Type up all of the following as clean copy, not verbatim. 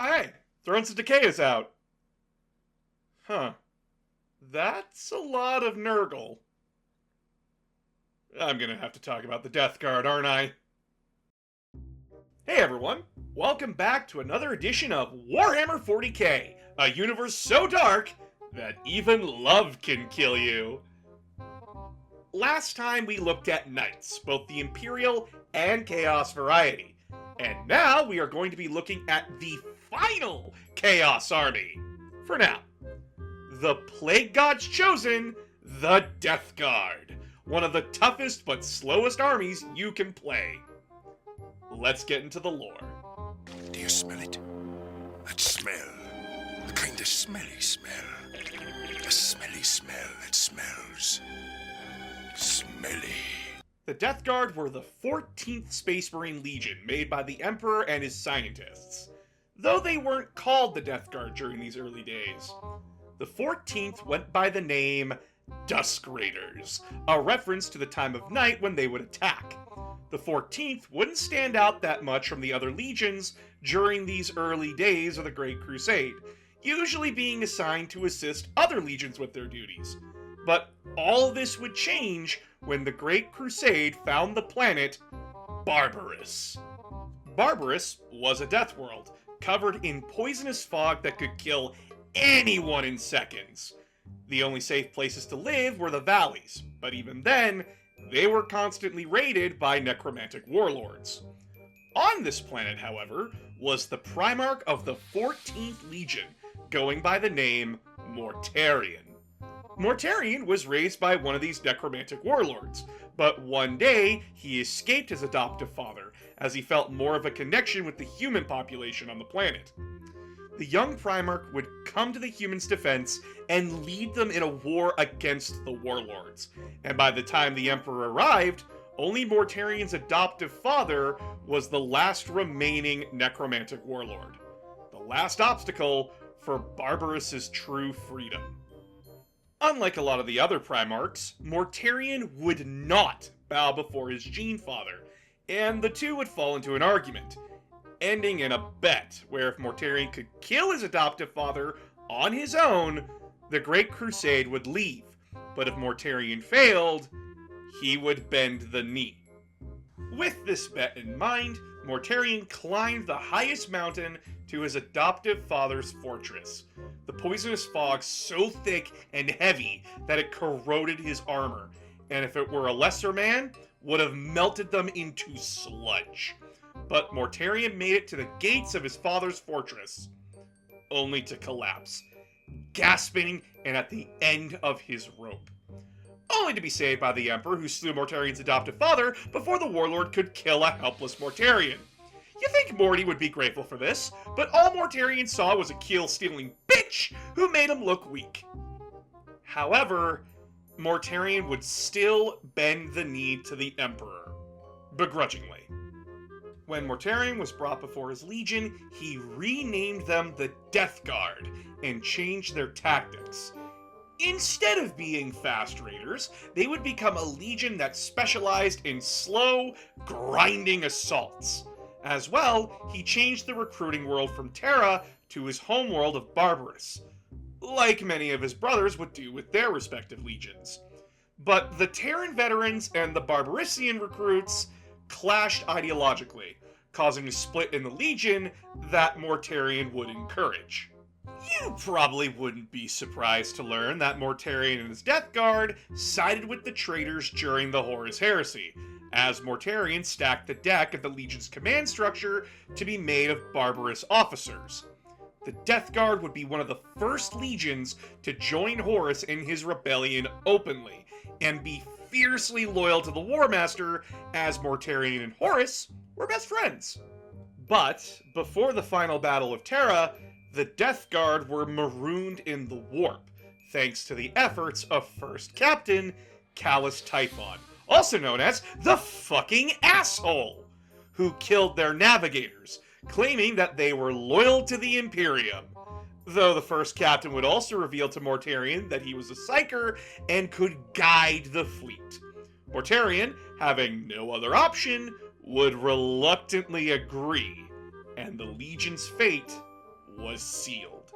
Hey, Thrones of Decay is out. Huh. That's a lot of Nurgle. I'm gonna have to talk about the Death Guard, aren't I? Hey everyone, welcome back to another edition of Warhammer 40k, a universe so dark that even love can kill you. Last time we looked at Knights, both the Imperial and Chaos variety, and now we are going to be looking at the final Chaos Army. For now, the Plague God's chosen, the Death Guard, one of the toughest but slowest armies you can play. Let's get into the lore. Do you smell it? That smell. The kind of smelly smell. The smelly smell that smells smelly. The Death Guard were the 14th Space Marine Legion made by the Emperor and his scientists, though they weren't called the Death Guard during these early days. The 14th went by the name Dusk Raiders, a reference to the time of night when they would attack. The 14th wouldn't stand out that much from the other legions during these early days of the Great Crusade, usually being assigned to assist other legions with their duties. But all this would change when the Great Crusade found the planet Barbarous. Barbarous was a death world, covered in poisonous fog that could kill anyone in seconds. The only safe places to live were the valleys, but even then, they were constantly raided by necromantic warlords. On this planet, however, was the Primarch of the 14th Legion, going by the name Mortarion. Mortarion was raised by one of these necromantic warlords, but one day he escaped his adoptive father, as he felt more of a connection with the human population on the planet. The young Primarch would come to the humans' defense and lead them in a war against the warlords, and by the time the Emperor arrived, only Mortarion's adoptive father was the last remaining necromantic warlord. The last obstacle for Barbarous's true freedom. Unlike a lot of the other Primarchs, Mortarion would not bow before his Gene Father, and the two would fall into an argument, ending in a bet where if Mortarion could kill his adoptive father on his own, the Great Crusade would leave, but if Mortarion failed, he would bend the knee. With this bet in mind, Mortarion climbed the highest mountain to his adoptive father's fortress, the poisonous fog so thick and heavy that it corroded his armor, and if it were a lesser man, would have melted them into sludge. But Mortarion made it to the gates of his father's fortress, only to collapse, gasping and at the end of his rope. Only to be saved by the Emperor, who slew Mortarion's adoptive father before the warlord could kill a helpless Mortarion. You think Morty would be grateful for this, but all Mortarion saw was a kill-stealing bitch who made him look weak. However, Mortarion would still bend the knee to the Emperor, begrudgingly. When Mortarion was brought before his legion, he renamed them the Death Guard and changed their tactics. Instead of being fast raiders, they would become a legion that specialized in slow, grinding assaults. As well, he changed the recruiting world from Terra to his homeworld of Barbarous, like many of his brothers would do with their respective legions. But the Terran veterans and the Barbarician recruits clashed ideologically, causing a split in the Legion that Mortarion would encourage. You probably wouldn't be surprised to learn that Mortarion and his Death Guard sided with the traitors during the Horus Heresy, as Mortarion stacked the deck of the Legion's command structure to be made of barbarous officers. The Death Guard would be one of the first legions to join Horus in his rebellion openly, and be fiercely loyal to the War Master, as Mortarion and Horus were best friends. But before the final Battle of Terra, the Death Guard were marooned in the Warp, thanks to the efforts of First Captain Callus Typhon, also known as the fucking asshole, who killed their navigators, claiming that they were loyal to the Imperium. Though the First Captain would also reveal to Mortarion that he was a psyker and could guide the fleet. Mortarion, having no other option, would reluctantly agree, and the Legion's fate was sealed.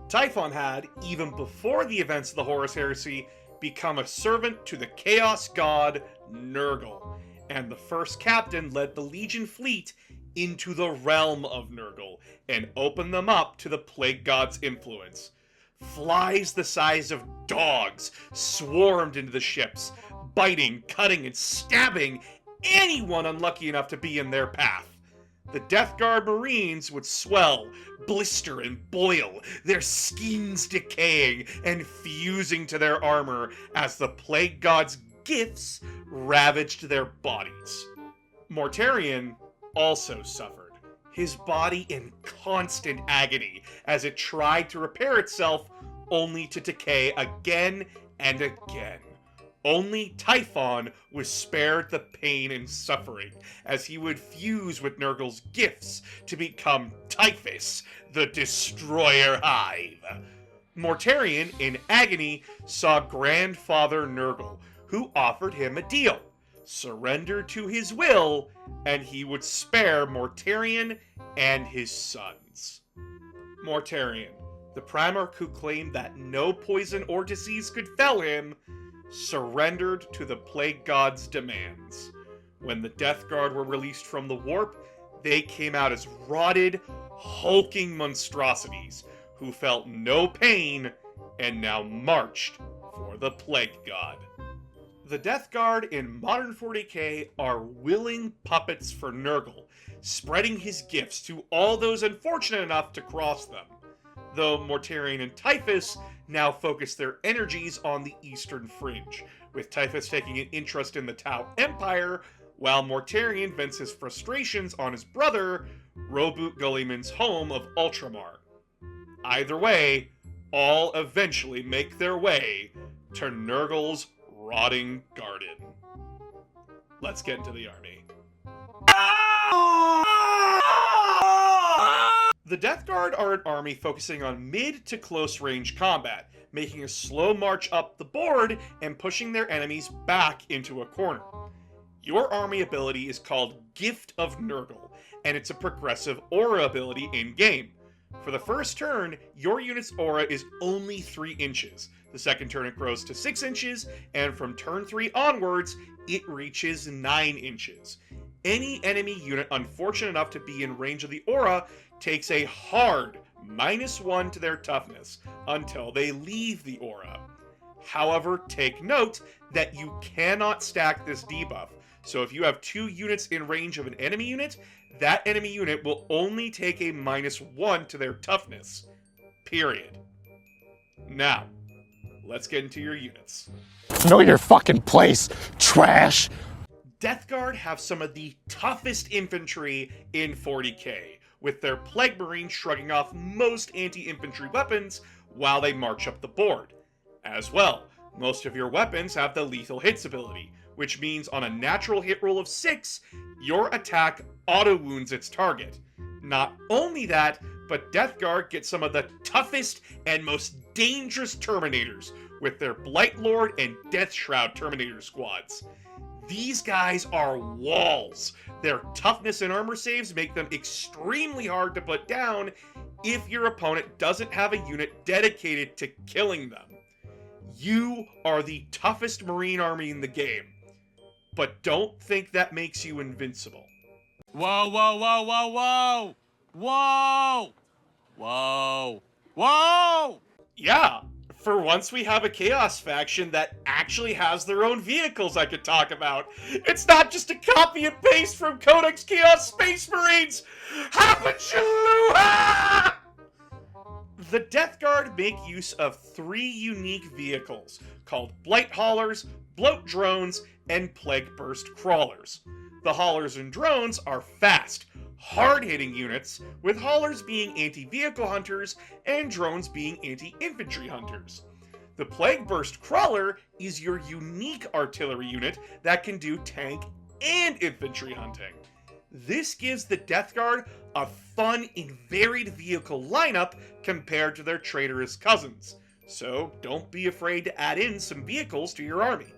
Typhon had, even before the events of the Horus Heresy, become a servant to the Chaos God Nurgle, and the first captain led the Legion fleet into the realm of Nurgle and opened them up to the Plague God's influence. Flies the size of dogs swarmed into the ships, biting, cutting, and stabbing anyone unlucky enough to be in their path. The Death Guard Marines would swell, blister, and boil, their skins decaying and fusing to their armor as the Plague God's gifts ravaged their bodies. Mortarion also suffered, his body in constant agony as it tried to repair itself, only to decay again and again. Only Typhon was spared the pain and suffering, as he would fuse with Nurgle's gifts to become Typhus, the Destroyer Hive. Mortarion, in agony, saw Grandfather Nurgle, who offered him a deal. Surrender to his will, and he would spare Mortarion and his sons. Mortarion, the Primarch who claimed that no poison or disease could fell him, surrendered to the Plague God's demands. When the Death Guard were released from the warp, they came out as rotted, hulking monstrosities who felt no pain and now marched for the Plague God. The Death Guard in modern 40k are willing puppets for Nurgle, spreading his gifts to all those unfortunate enough to cross them, though Mortarion and Typhus now focus their energies on the Eastern Fringe, with Typhus taking an interest in the Tau Empire, while Mortarion vents his frustrations on his brother, Roboot Gulliman's home of Ultramar. Either way, all eventually make their way to Nurgle's rotting garden. Let's get into the army. The Death Guard are an army focusing on mid to close range combat, making a slow march up the board and pushing their enemies back into a corner. Your army ability is called Gift of Nurgle, and it's a progressive aura ability in-game. For the first turn, your unit's aura is only 3 inches. The second turn it grows to 6 inches, and from turn 3 onwards, it reaches 9 inches. Any enemy unit unfortunate enough to be in range of the aura takes a hard -1 to their toughness until they leave the aura. However, take note that you cannot stack this debuff, so if you have 2 units in range of an enemy unit, that enemy unit will only take a -1 to their toughness. Period. Now, let's get into your units. Know your fucking place, trash! Death Guard have some of the toughest infantry in 40k, with their Plague Marine shrugging off most anti-infantry weapons while they march up the board. As well, most of your weapons have the lethal hits ability, which means on a natural hit roll of 6, your attack auto-wounds its target. Not only that, but Death Guard get some of the toughest and most dangerous Terminators, with their Blight Lord and Death Shroud Terminator squads. These guys are walls. Their toughness and armor saves make them extremely hard to put down if your opponent doesn't have a unit dedicated to killing them. You are the toughest Marine army in the game, but don't think that makes you invincible. Whoa, whoa, whoa, whoa, whoa! Whoa! Whoa! Whoa! Yeah, for once we have a Chaos faction that actually has their own vehicles I could talk about. It's not just a copy and paste from Codex Chaos Space Marines! Hapachaluha! The Death Guard make use of 3 unique vehicles, called Blight Haulers, Bloat Drones, and Plague Burst Crawlers. The Haulers and Drones are fast, hard-hitting units, with Haulers being anti-vehicle hunters and Drones being anti-infantry hunters. The Plague Burst Crawler is your unique artillery unit that can do tank and infantry hunting. This gives the Death Guard a fun and varied vehicle lineup compared to their traitorous cousins, so don't be afraid to add in some vehicles to your army.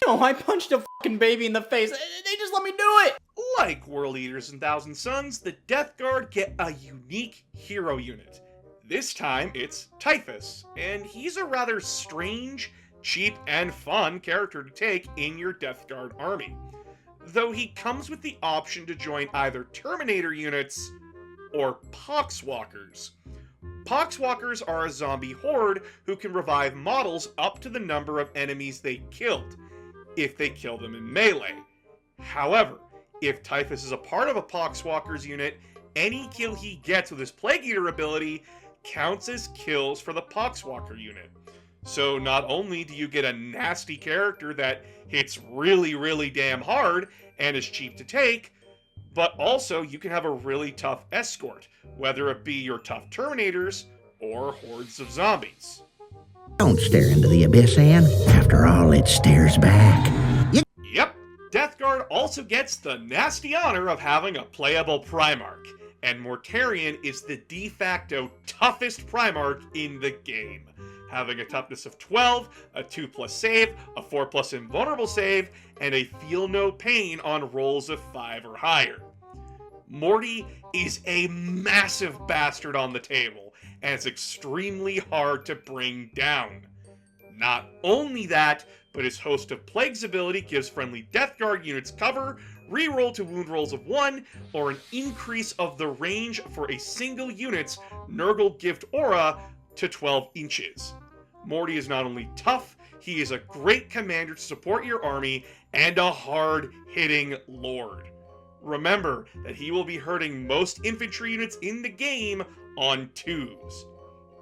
Oh, I punched a fucking baby in the face. They just let me do it! Like World Eaters and Thousand Suns, the Death Guard get a unique hero unit. This time it's Typhus, and he's a rather strange, cheap, and fun character to take in your Death Guard army. Though he comes with the option to join either Terminator units or Poxwalkers. Poxwalkers are a zombie horde who can revive models up to the number of enemies they killed, if they kill them in melee. However, if Typhus is a part of a Poxwalkers unit, any kill he gets with his Plague Eater ability counts as kills for the Poxwalker unit. So not only do you get a nasty character that hits really, really damn hard and is cheap to take, but also you can have a really tough escort, whether it be your tough Terminators or hordes of zombies. Don't stare into the abyss, Anne. After all, it stares back. Yep, Death Guard also gets the nasty honor of having a playable Primarch, and Mortarion is the de facto toughest Primarch in the game, having a toughness of 12, a 2+ save, a 4+ invulnerable save, and a feel no pain on rolls of 5 or higher. Morty is a massive bastard on the table, and it's extremely hard to bring down. Not only that, but his Host of Plagues ability gives friendly Death Guard units cover, reroll to wound rolls of 1, or an increase of the range for a single unit's Nurgle Gift Aura to 12 inches. Morty is not only tough, he is a great commander to support your army, and a hard-hitting lord. Remember that he will be hurting most infantry units in the game on 2s.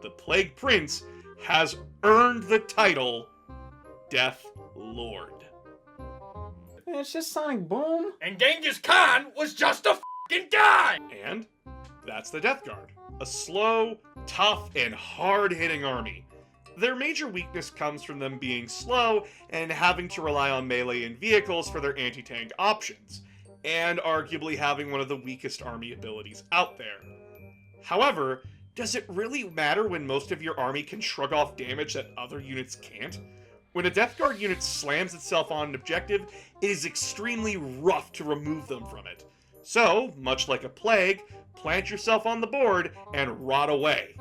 The Plague Prince has earned the title Death Lord. Man, it's just Sonic Boom. And Genghis Khan was just a f***ing guy! And that's the Death Guard. A slow, tough, and hard-hitting army. Their major weakness comes from them being slow and having to rely on melee and vehicles for their anti-tank options, and arguably having one of the weakest army abilities out there. However, does it really matter when most of your army can shrug off damage that other units can't? When a Death Guard unit slams itself on an objective, it is extremely rough to remove them from it. So, much like a plague, plant yourself on the board and rot away.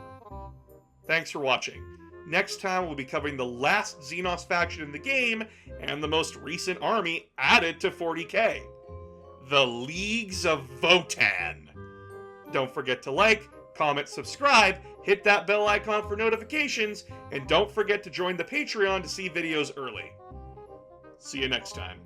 Thanks for watching. Next time we'll be covering the last Xenos faction in the game and the most recent army added to 40k. The Leagues of Votann. Don't forget to like, comment, subscribe, hit that bell icon for notifications, and don't forget to join the Patreon to see videos early. See you next time.